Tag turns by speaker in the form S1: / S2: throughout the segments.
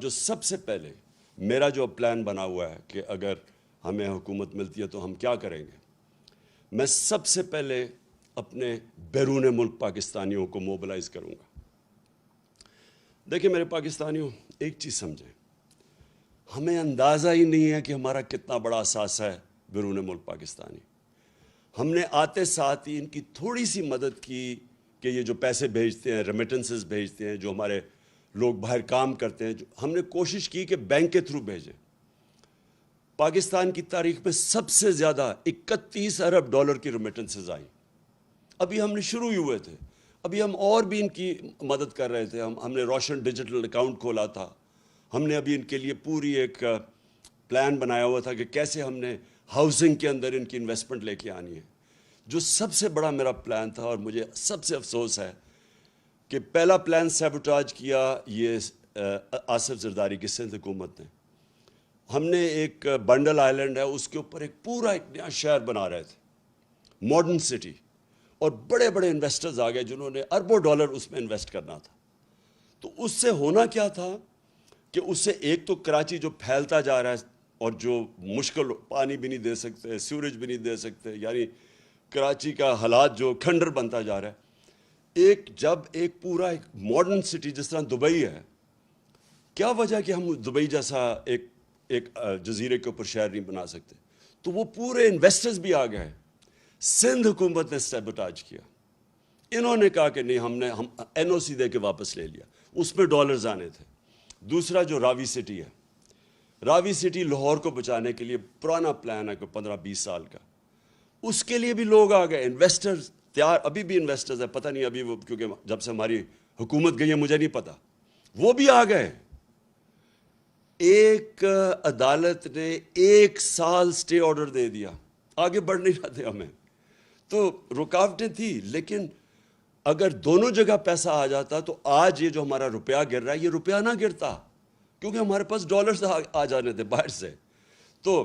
S1: جو سب سے پہلے میرا جو پلان بنا ہوا ہے کہ اگر ہمیں حکومت ملتی ہے تو ہم کیا کریں گے، میں سب سے پہلے اپنے بیرون ملک پاکستانیوں کو موبلائز کروں گا۔ دیکھیں میرے پاکستانیوں، ایک چیز سمجھیں، ہمیں اندازہ ہی نہیں ہے کہ ہمارا کتنا بڑا اثاثہ ہے بیرون ملک پاکستانی۔ ہم نے آتے ساتھ ہی ان کی تھوڑی سی مدد کی کہ یہ جو پیسے بھیجتے ہیں، ریمیٹنسز بھیجتے ہیں، جو ہمارے لوگ باہر کام کرتے ہیں، ہم نے کوشش کی کہ بینک کے تھرو بھیجیں۔ پاکستان کی تاریخ میں سب سے زیادہ 31 ارب ڈالر کی ریمیٹنسز آئیں۔ ابھی ہم نے شروع ہی ہوئے تھے، ابھی ہم اور بھی ان کی مدد کر رہے تھے۔ ہم نے روشن ڈیجیٹل اکاؤنٹ کھولا تھا، ہم نے ابھی ان کے لیے پوری ایک پلان بنایا ہوا تھا کہ کیسے ہم نے ہاؤسنگ کے اندر ان کی انویسٹمنٹ لے کے آنی ہے۔ جو سب سے بڑا میرا پلان تھا، اور مجھے سب سے افسوس ہے کہ پہلا پلان سیبوٹاج کیا یہ آصف زرداری کی سندھ حکومت نے۔ ہم نے ایک بنڈل آئلینڈ ہے، اس کے اوپر ایک پورا ایک نیا شہر بنا رہے تھے، ماڈرن سٹی، اور بڑے بڑے انویسٹرز آ گئے جنہوں نے اربوں ڈالر اس میں انویسٹ کرنا تھا۔ تو اس سے ہونا کیا تھا کہ اس سے ایک تو کراچی جو پھیلتا جا رہا ہے اور جو مشکل، پانی بھی نہیں دے سکتے، سیوریج بھی نہیں دے سکتے، یعنی کراچی کا حالات جو کھنڈر بنتا جا رہا ہے، جب ایک پورا ایک ماڈرن سٹی جس طرح دبئی ہے، کیا وجہ کہ ہم دبئی جیسا ایک جزیرے کے اوپر شہر نہیں بنا سکتے؟ تو وہ پورے انویسٹرز بھی آ گئے۔ سندھ حکومت نے سیبوٹاج کیا، انہوں نے کہا کہ نہیں، ہم این او سی دے کے واپس لے لیا، اس میں ڈالرز آنے تھے۔ دوسرا جو راوی سٹی ہے، راوی سٹی لاہور کو بچانے کے لیے پرانا پلان ہے کوئی 15-20 سال کا، اس کے لیے بھی لوگ آ گئے، انویسٹرز تیار، ابھی بھی انویسٹرز ہیں، پتہ نہیں ابھی وہ، کیونکہ جب سے ہماری حکومت گئی ہے مجھے نہیں پتہ، وہ بھی آ گئے۔ ایک عدالت نے 1 سال سٹے آرڈر دے دیا، آگے بڑھ نہیں رہے تھے ہمیں، تو رکاوٹیں تھیں، لیکن اگر دونوں جگہ پیسہ آ جاتا تو آج یہ جو ہمارا روپیہ گر رہا ہے یہ روپیہ نہ گرتا، کیونکہ ہمارے پاس ڈالرز آ جانے تھے باہر سے۔ تو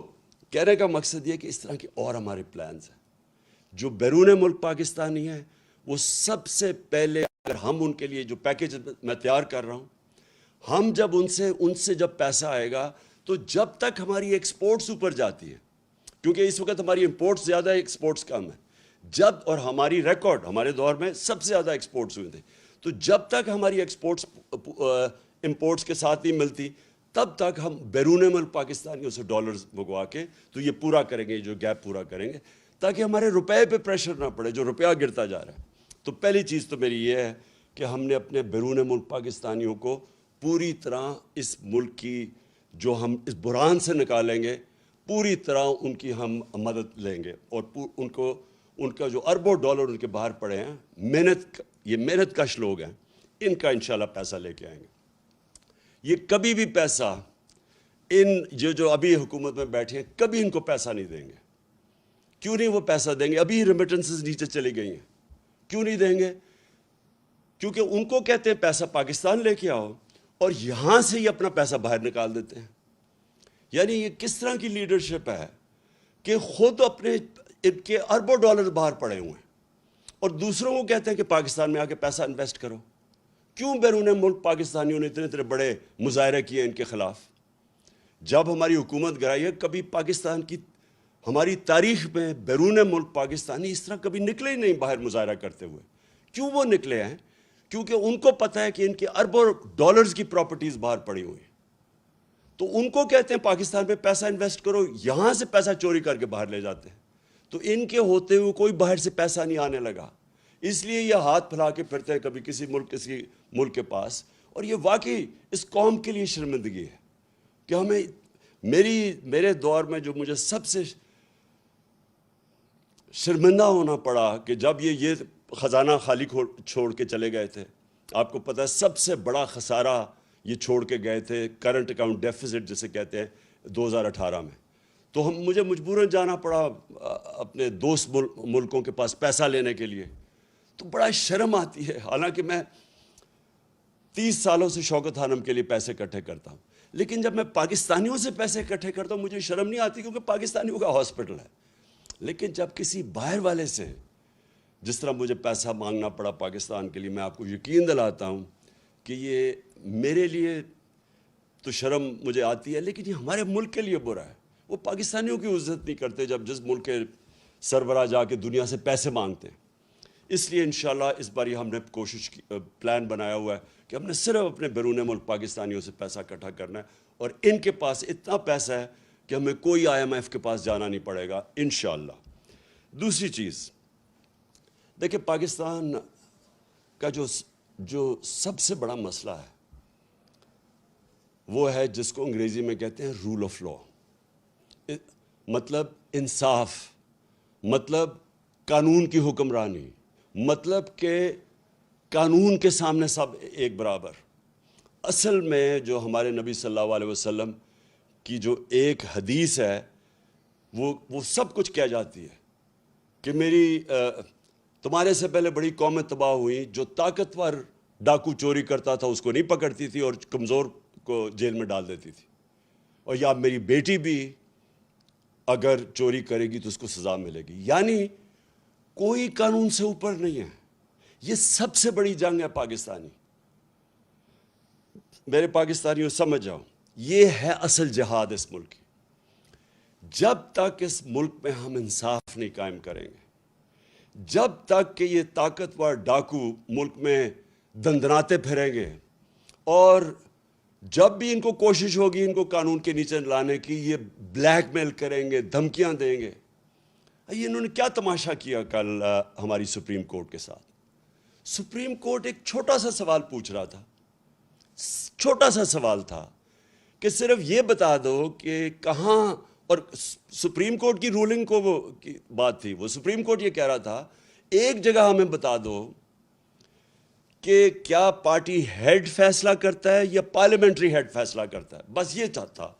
S1: کہنے کا مقصد یہ کہ اس طرح کے اور ہمارے پلانز ہیں۔ جو بیرون ملک پاکستانی ہیں وہ سب سے پہلے، اگر ہم ان کے لیے جو پیکیج میں تیار کر رہا ہوں، ہم جب ان سے جب پیسہ آئے گا تو جب تک ہماری ایکسپورٹس اوپر جاتی ہے، کیونکہ اس وقت ہماری امپورٹس زیادہ ہے، ایکسپورٹس کم ہے، اور ہماری ریکارڈ ہمارے دور میں سب سے زیادہ ایکسپورٹس ہوئے تھے، تو جب تک ہماری ایکسپورٹس امپورٹس کے ساتھ نہیں ملتی، تب تک ہم بیرون ملک پاکستانیوں سے ڈالرز منگوا کے تو یہ پورا کریں گے، جو گیپ پورا کریں گے، تاکہ ہمارے روپے پہ پریشر نہ پڑے جو روپیہ گرتا جا رہا ہے۔ تو پہلی چیز تو میری یہ ہے کہ ہم نے اپنے بیرون ملک پاکستانیوں کو پوری طرح اس ملک کی، جو ہم اس بحران سے نکالیں گے، پوری طرح ان کی ہم مدد لیں گے، اور ان کا جو اربوں ڈالر ان کے باہر پڑے ہیں، یہ محنت کش لوگ ہیں، ان کا انشاءاللہ پیسہ لے کے آئیں گے۔ یہ کبھی بھی پیسہ جو ابھی حکومت میں بیٹھے ہیں کبھی ان کو پیسہ نہیں دیں گے۔ کیوں نہیں وہ پیسہ دیں گے؟ ابھی ریمیٹنسز نیچے چلی گئی ہیں، کیوں نہیں دیں گے؟ کیونکہ ان کو کہتے ہیں پیسہ پاکستان لے کے آؤ، اور یہاں سے ہی اپنا پیسہ باہر نکال دیتے ہیں۔ یعنی یہ کس طرح کی لیڈرشپ ہے کہ خود اپنے ان کے اربوں ڈالر باہر پڑے ہوئے ہیں، اور دوسروں کو کہتے ہیں کہ پاکستان میں آ کے پیسہ انویسٹ کرو۔ کیوں بیرون ملک پاکستانیوں نے اتنے بڑے مظاہرے کیے ان کے خلاف؟ جب ہماری حکومت گرائی ہے، کبھی پاکستان کی ہماری تاریخ میں بیرون ملک پاکستانی اس طرح کبھی نکلے ہی نہیں باہر مظاہرہ کرتے ہوئے۔ کیوں وہ نکلے ہیں؟ کیونکہ ان کو پتہ ہے کہ ان کے اربوں ڈالرز کی پراپرٹیز باہر پڑی ہوئی ہیں، تو ان کو کہتے ہیں پاکستان پہ پیسہ انویسٹ کرو، یہاں سے پیسہ چوری کر کے باہر لے جاتے ہیں۔ تو ان کے ہوتے ہوئے کوئی باہر سے پیسہ نہیں آنے لگا، اس لیے یہ ہاتھ پھیلا کے پھرتے ہیں کبھی کسی ملک کے پاس، اور یہ واقعی اس قوم کے لیے شرمندگی ہے کہ ہمیں، میرے دور میں جو مجھے سب سے شرمندہ ہونا پڑا کہ جب یہ خزانہ خالی چھوڑ کے چلے گئے تھے۔ آپ کو پتہ ہے سب سے بڑا خسارہ یہ چھوڑ کے گئے تھے، کرنٹ اکاؤنٹ ڈیفیسٹ جسے کہتے ہیں، 2018 میں۔ تو مجھے مجبوراً جانا پڑا اپنے دوست ملکوں کے پاس پیسہ لینے کے لیے، تو بڑا شرم آتی ہے، حالانکہ میں 30 سالوں سے شوکت خانم کے لیے پیسے اکٹھے کرتا ہوں، لیکن جب میں پاکستانیوں سے پیسے اکٹھے کرتا ہوں مجھے شرم نہیں آتی، کیونکہ پاکستانیوں کا ہاسپٹل ہے۔ لیکن جب کسی باہر والے سے، جس طرح مجھے پیسہ مانگنا پڑا پاکستان کے لیے، میں آپ کو یقین دلاتا ہوں کہ یہ میرے لیے تو شرم مجھے آتی ہے، لیکن یہ ہمارے ملک کے لیے برا ہے۔ وہ پاکستانیوں کی عزت نہیں کرتے جب جس ملک کے سربراہ جا کے دنیا سے پیسے مانگتے ہیں۔ اس لیے انشاءاللہ اس بار یہ ہم نے پلان بنایا ہوا ہے کہ ہم نے صرف اپنے بیرون ملک پاکستانیوں سے پیسہ اکٹھا کرنا ہے، اور ان کے پاس اتنا پیسہ ہے کہ ہمیں کوئی IMF کے پاس جانا نہیں پڑے گا انشاءاللہ۔ دوسری چیز دیکھیں، پاکستان کا جو سب سے بڑا مسئلہ ہے وہ ہے جس کو انگریزی میں کہتے ہیں رول آف لا، مطلب انصاف، مطلب قانون کی حکمرانی، مطلب کہ قانون کے سامنے سب ایک برابر۔ اصل میں جو ہمارے نبی صلی اللہ علیہ وسلم کی جو ایک حدیث ہے وہ سب کچھ کہہ جاتی ہے کہ تمہارے سے پہلے بڑی قومیں تباہ ہوئیں، جو طاقتور ڈاکو چوری کرتا تھا اس کو نہیں پکڑتی تھی اور کمزور کو جیل میں ڈال دیتی تھی، اور یا میری بیٹی بھی اگر چوری کرے گی تو اس کو سزا ملے گی۔ یعنی کوئی قانون سے اوپر نہیں ہے۔ یہ سب سے بڑی جنگ ہے پاکستانی۔ میرے پاکستانیوں سمجھ جاؤ، یہ ہے اصل جہاد اس ملک کی۔ جب تک اس ملک میں ہم انصاف نہیں قائم کریں گے، جب تک کہ یہ طاقتور ڈاکو ملک میں دندناتے پھریں گے، اور جب بھی ان کو کوشش ہوگی ان کو قانون کے نیچے لانے کی، یہ بلیک میل کریں گے، دھمکیاں دیں گے۔ یہ انہوں نے کیا تماشا کیا کل ہماری سپریم کورٹ کے ساتھ؟ سپریم کورٹ ایک چھوٹا سا سوال پوچھ رہا تھا، چھوٹا سا سوال تھا کہ صرف یہ بتا دو کہ کہاں، اور سپریم کورٹ کی رولنگ کو وہ بات تھی، وہ سپریم کورٹ یہ کہہ رہا تھا ایک جگہ ہمیں بتا دو کہ کیا پارٹی ہیڈ فیصلہ کرتا ہے یا پارلیمنٹری ہیڈ فیصلہ کرتا ہے، بس یہ تھا۔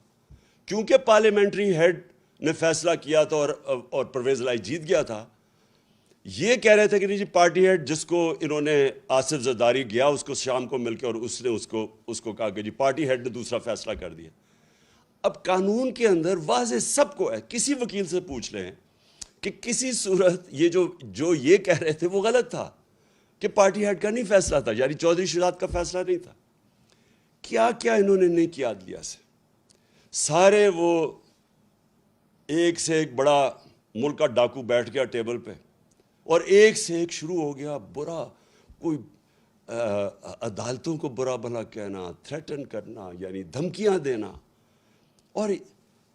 S1: کیونکہ پارلیمنٹری ہیڈ نے فیصلہ کیا تھا اور پرویز الہی جیت گیا تھا، یہ کہہ رہے تھے کہ نہیں جی پارٹی ہیڈ جس کو انہوں نے آصف زرداری گیا اس کو شام کو مل کے، اور اس نے اس کو کہا کہ جی پارٹی ہیڈ نے دوسرا فیصلہ کر دیا۔ اب قانون کے اندر واضح سب کو ہے، کسی وکیل سے پوچھ لیں کہ کسی صورت یہ جو یہ کہہ رہے تھے وہ غلط تھا کہ پارٹی ہیڈ کا نہیں فیصلہ تھا، یعنی چودھری شہزاد کا فیصلہ نہیں تھا۔ کیا کیا انہوں نے نہیں کیا عدلیہ سے، سارے وہ ایک سے ایک بڑا ملک کا ڈاکو بیٹھ گیا ٹیبل پہ، اور ایک سے ایک شروع ہو گیا برا، کوئی عدالتوں کو برا بھلا کہنا، تھریٹن کرنا، یعنی دھمکیاں دینا۔ اور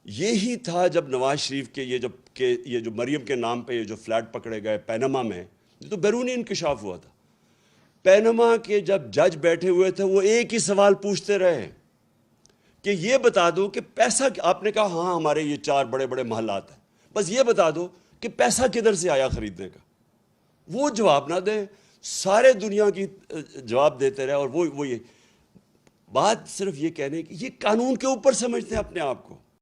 S1: یہی تھا جب نواز شریف کے یہ جو مریم کے نام پہ یہ جو فلیٹ پکڑے گئے پینما میں، یہ تو بیرونی انکشاف ہوا تھا۔ پینما کے جب جج بیٹھے ہوئے تھے وہ ایک ہی سوال پوچھتے رہے کہ یہ بتا دو کہ پیسہ، آپ نے کہا ہاں ہمارے یہ 4 بڑے بڑے محلات ہیں، بس یہ بتا دو کہ پیسہ کدھر سے آیا خریدنے کا۔ وہ جواب نہ دیں، سارے دنیا کی جواب دیتے رہے، اور وہ یہ بات صرف یہ کہنے کی، یہ قانون کے اوپر سمجھتے ہیں اپنے آپ کو۔